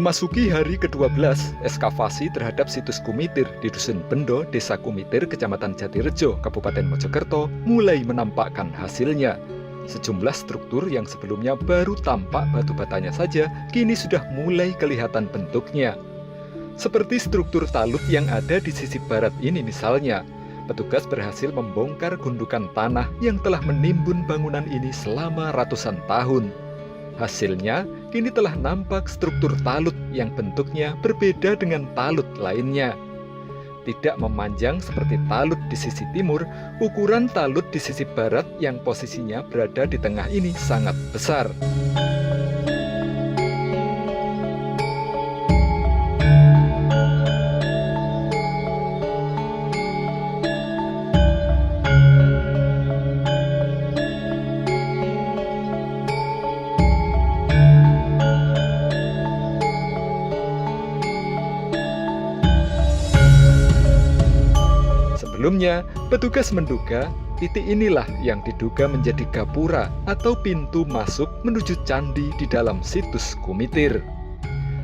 Memasuki hari ke-12, eskavasi terhadap situs Kumitir di Dusun Bendo, Desa Kumitir, Kecamatan Jatirejo, Kabupaten Mojokerto, mulai menampakkan hasilnya. Sejumlah struktur yang sebelumnya baru tampak batu batanya saja, kini sudah mulai kelihatan bentuknya. Seperti struktur talut yang ada di sisi barat ini misalnya, petugas berhasil membongkar gundukan tanah yang telah menimbun bangunan ini selama ratusan tahun. Hasilnya, kini telah nampak struktur talut yang bentuknya berbeda dengan talut lainnya. Tidak memanjang seperti talut di sisi timur, ukuran talut di sisi barat yang posisinya berada di tengah ini sangat besar. Sebelumnya, petugas menduga titik inilah yang diduga menjadi gapura atau pintu masuk menuju candi di dalam situs Kumitir.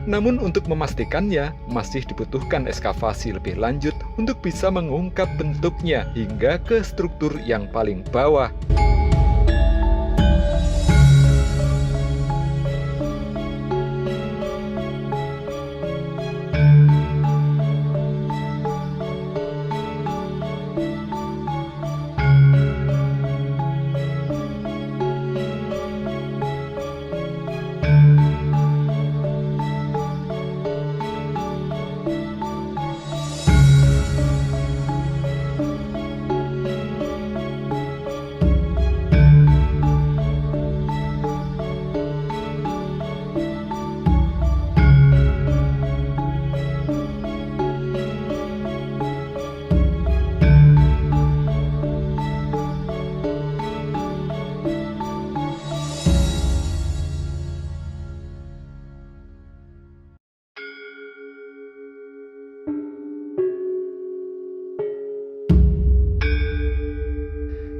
Namun untuk memastikannya, masih dibutuhkan eskavasi lebih lanjut untuk bisa mengungkap bentuknya hingga ke struktur yang paling bawah.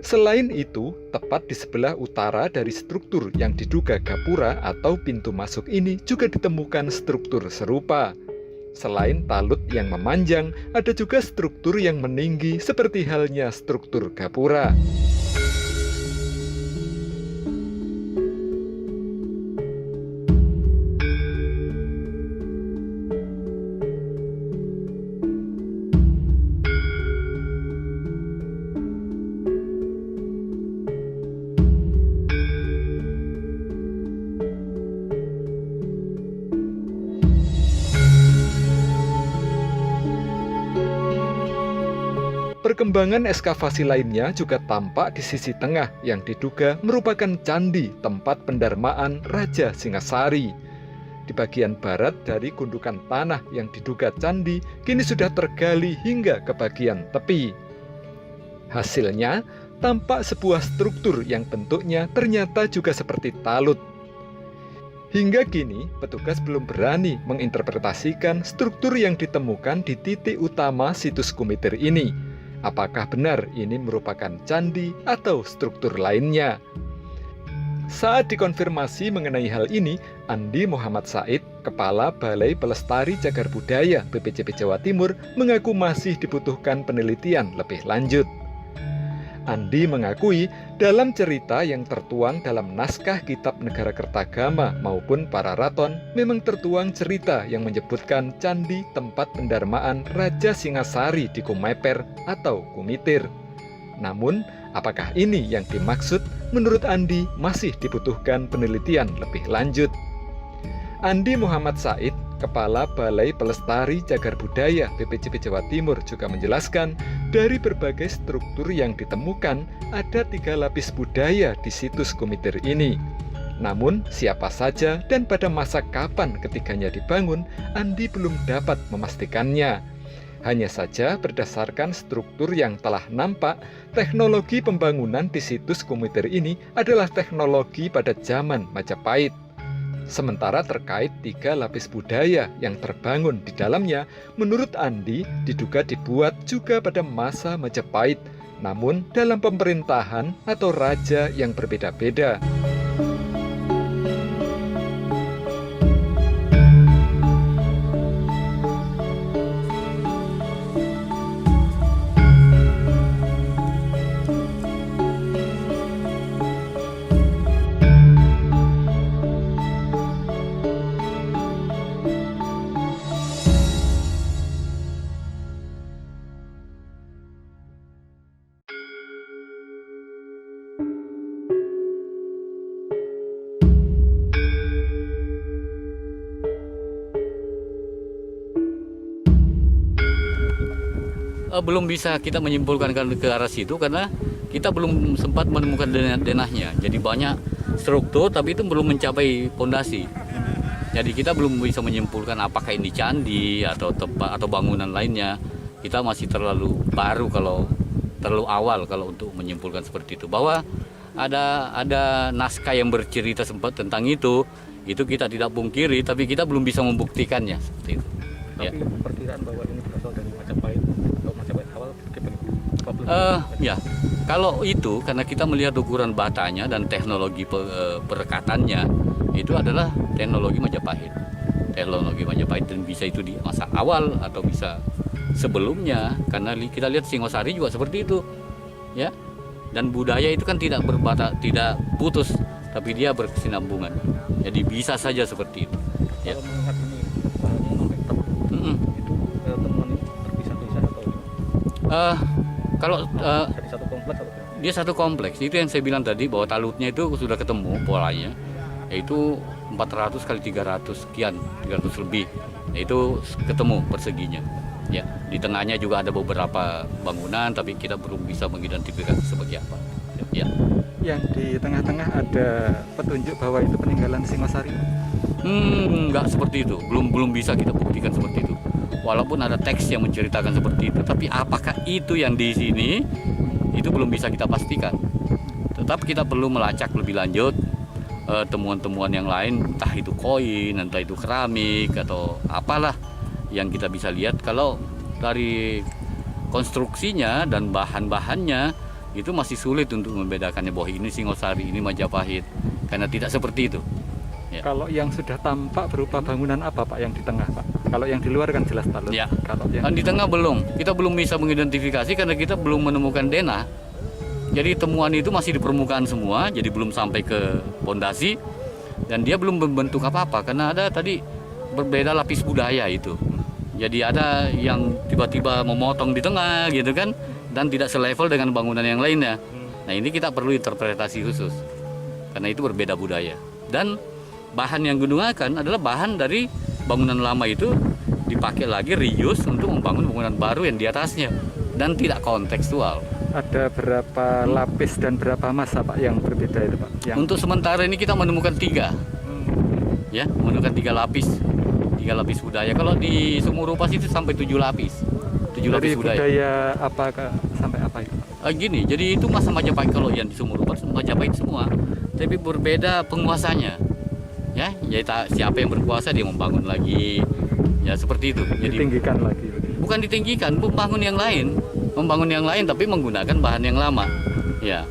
Selain itu, tepat di sebelah utara dari struktur yang diduga gapura atau pintu masuk ini juga ditemukan struktur serupa. Selain talut yang memanjang, ada juga struktur yang meninggi seperti halnya struktur gapura. Perkembangan eskavasi lainnya juga tampak di sisi tengah yang diduga merupakan candi tempat pendarmaan Raja Singasari. Di bagian barat dari gundukan tanah yang diduga candi kini sudah tergali hingga ke bagian tepi. Hasilnya, tampak sebuah struktur yang bentuknya ternyata juga seperti talut. Hingga kini, petugas belum berani menginterpretasikan struktur yang ditemukan di titik utama situs Kumitir ini. Apakah benar ini merupakan candi atau struktur lainnya? Saat dikonfirmasi mengenai hal ini, Andi Muhammad Said, Kepala Balai Pelestari Cagar Budaya BPCP Jawa Timur, mengaku masih dibutuhkan penelitian lebih lanjut. Andi mengakui dalam cerita yang tertuang dalam naskah Kitab Negara Kertagama maupun Pararaton memang tertuang cerita yang menyebutkan candi tempat pendarmaan Raja Singasari di Kumeper atau Kumitir. Namun, apakah ini yang dimaksud? Menurut Andi masih dibutuhkan penelitian lebih lanjut. Andi Muhammad Said, Kepala Balai Pelestari Cagar Budaya BPCP Jawa Timur, juga menjelaskan dari berbagai struktur yang ditemukan ada 3 lapis budaya di situs Kumitir ini. Namun siapa saja dan pada masa kapan ketiganya dibangun, Andi belum dapat memastikannya. Hanya saja berdasarkan struktur yang telah nampak, teknologi pembangunan di situs Kumitir ini adalah teknologi pada zaman Majapahit. Sementara terkait 3 lapis budaya yang terbangun di dalamnya, menurut Andi diduga dibuat juga pada masa Majapahit, namun dalam pemerintahan atau raja yang berbeda-beda. Belum bisa kita menyimpulkan ke arah situ karena kita belum sempat menemukan denahnya. Jadi banyak struktur tapi itu belum mencapai pondasi. Jadi kita belum bisa menyimpulkan apakah ini candi atau tempat atau bangunan lainnya. Kita masih terlalu baru terlalu awal kalau untuk menyimpulkan seperti itu. Bahwa ada naskah yang bercerita sempat tentang itu kita tidak pungkiri, tapi kita belum bisa membuktikannya seperti itu. Tapi perkiraan bahwa ini berasal dari Majapahit atau Majapahit awal ya, kalau itu karena kita melihat ukuran batanya dan teknologi perekatannya itu adalah teknologi Majapahit. Teknologi Majapahit dan bisa itu di masa awal atau bisa sebelumnya karena kita lihat Singosari juga seperti itu. Ya. Dan budaya itu kan tidak putus tapi dia berkesinambungan. Jadi bisa saja seperti itu. Ya. Kalau melihat ini itu temuan ini terpisah-pisah atau kalau jadi satu kompleks atau dia satu kompleks, itu yang saya bilang tadi bahwa talutnya itu sudah ketemu polanya, yaitu 400 kali 300 sekian, 300 lebih, yaitu ketemu perseginya. Ya, di tengahnya juga ada beberapa bangunan, tapi kita belum bisa mengidentifikasi sebagai apa. Ya. Yang di tengah-tengah ada petunjuk bahwa itu peninggalan Singosari. Enggak seperti itu, belum bisa kita buktikan seperti itu. Walaupun ada teks yang menceritakan seperti itu, tapi apakah itu yang di sini itu belum bisa kita pastikan. Tetap kita perlu melacak lebih lanjut temuan-temuan yang lain, entah itu koin, entah itu keramik atau apalah yang kita bisa lihat. Kalau dari konstruksinya dan bahan-bahannya itu masih sulit untuk membedakannya bahwa ini Singosari, ini Majapahit, karena tidak seperti itu. Ya. Kalau yang sudah tampak berupa bangunan apa Pak yang di tengah Pak? Kalau yang di luar kan jelas talut. Ya. Kalau yang di tengah belum, kita belum bisa mengidentifikasi karena kita belum menemukan denah. Jadi temuan itu masih di permukaan semua, jadi belum sampai ke pondasi dan dia belum membentuk apa-apa karena ada tadi berbeda lapis budaya itu. Jadi ada yang tiba-tiba memotong di tengah gitu kan dan tidak selevel dengan bangunan yang lainnya. Nah ini kita perlu interpretasi khusus karena itu berbeda budaya. Dan bahan yang digunakan adalah bahan dari bangunan lama itu dipakai lagi reuse untuk membangun bangunan baru yang di atasnya dan tidak kontekstual. Ada berapa lapis dan berapa masa Pak yang berbeda itu Pak? Untuk sementara ini kita menemukan 3. Ya, menemukan 3 lapis. 3 lapis budaya. Kalau di Sumurupas itu sampai 7 lapis. 7 lapis budaya apa sampai apa itu Pak? Gini, jadi itu masa Majapahit. Kalau yang di Sumurupas Majapahit semua, tapi berbeda penguasanya. Ya, siapa yang berkuasa dia membangun lagi. Ya seperti itu. Jadi ditinggikan lagi. Bukan ditinggikan, membangun yang lain tapi menggunakan bahan yang lama. Ya.